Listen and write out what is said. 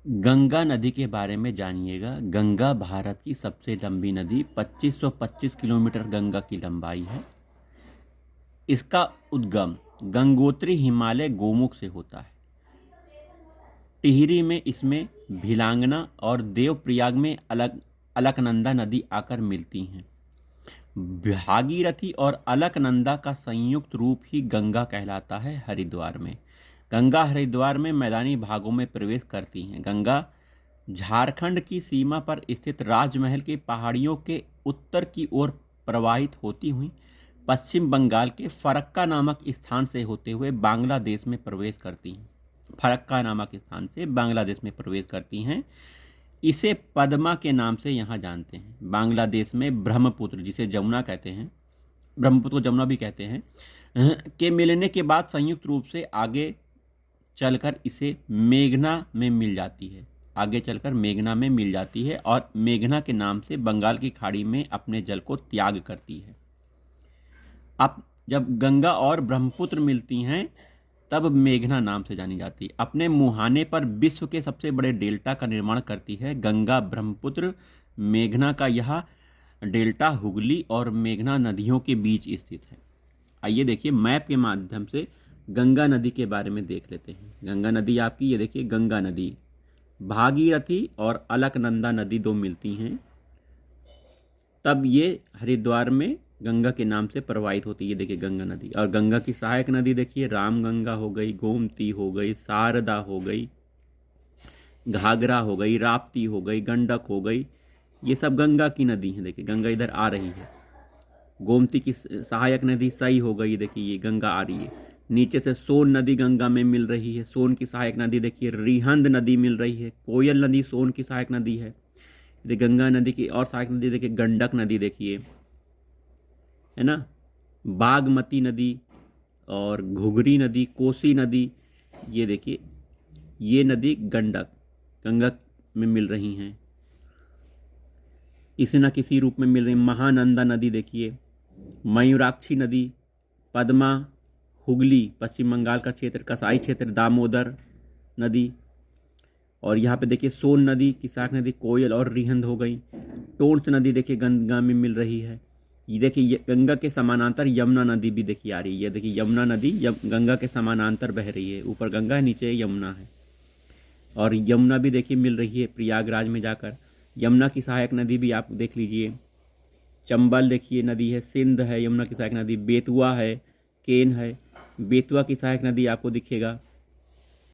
गंगा नदी के बारे में जानिएगा। गंगा भारत की सबसे लंबी नदी 2525 किलोमीटर गंगा की लंबाई है। इसका उद्गम गंगोत्री हिमालय गोमुख से होता है। टिहरी में इसमें भिलांगना और देवप्रयाग में अलकनंदा नदी आकर मिलती हैं। भागीरथी और अलकनंदा का संयुक्त रूप ही गंगा कहलाता है। हरिद्वार में गंगा हरिद्वार में मैदानी भागों में प्रवेश करती हैं। गंगा झारखंड की सीमा पर स्थित राजमहल की पहाड़ियों के उत्तर की ओर प्रवाहित होती हुई पश्चिम बंगाल के फरक्का नामक स्थान से होते हुए बांग्लादेश में प्रवेश करती हैं। फरक्का नामक स्थान से बांग्लादेश में प्रवेश करती हैं। इसे पद्मा के नाम से यहाँ जानते हैं। बांग्लादेश में ब्रह्मपुत्र, जिसे जमुना कहते हैं, ब्रह्मपुत्र को जमुना भी कहते हैं, के मिलने के बाद संयुक्त रूप से आगे चलकर इसे मेघना में मिल जाती है। आगे चलकर मेघना में मिल जाती है और मेघना के नाम से बंगाल की खाड़ी में अपने जल को त्याग करती है। अब जब गंगा और ब्रह्मपुत्र मिलती हैं तब मेघना नाम से जानी जाती है। अपने मुहाने पर विश्व के सबसे बड़े डेल्टा का निर्माण करती है। गंगा ब्रह्मपुत्र मेघना का यह डेल्टा हुगली और मेघना नदियों के बीच स्थित है। आइए देखिए मैप के माध्यम से गंगा नदी के बारे में देख लेते हैं। गंगा नदी आपकी, ये देखिए गंगा नदी, भागीरथी और अलकनंदा नदी दो मिलती हैं, तब ये हरिद्वार में गंगा के नाम से प्रवाहित होती है। ये देखिए गंगा नदी। और गंगा की सहायक नदी देखिए रामगंगा हो गई, गोमती हो गई, शारदा हो गई, घाघरा हो गई, राप्ती हो गई, गंडक हो गई। ये सब गंगा की नदी हैं। देखिए गंगा इधर आ रही है। गोमती की सहायक नदी सई हो गई, देखिए ये गंगा आ रही है। नीचे से सोन नदी गंगा में मिल रही है। सोन की सहायक नदी देखिए रिहंद नदी मिल रही है। कोयल नदी सोन की सहायक नदी है। गंगा नदी की और सहायक नदी देखिए गंडक नदी देखिए, है ना, बागमती नदी और घुघरी नदी, कोसी नदी, ये देखिए ये नदी गंडक गंगा में मिल रही हैं, किसी न किसी रूप में मिल रही। महानंदा नदी देखिए, मयूराक्षी नदी, पद्मा, हुगली पश्चिम बंगाल का क्षेत्र, कसाई क्षेत्र, दामोदर नदी, और यहाँ पे देखिए सोन नदी की सहायक नदी कोयल और रिहंद हो गई। टोंस नदी देखिए गंगा में मिल रही है। ये देखिए गंगा के समानांतर यमुना नदी भी देखिए आ रही है। ये देखिए यमुना नदी गंगा के समानांतर बह रही है। ऊपर गंगा है, नीचे यमुना है। और यमुना भी देखिए मिल रही है प्रयागराज में जाकर। यमुना की सहायक नदी भी आप देख लीजिए, चंबल देखिए नदी है, सिंध है यमुना की सहायक नदी, बेतुआ है, केन है। बेतुआ की सहायक नदी आपको दिखेगा।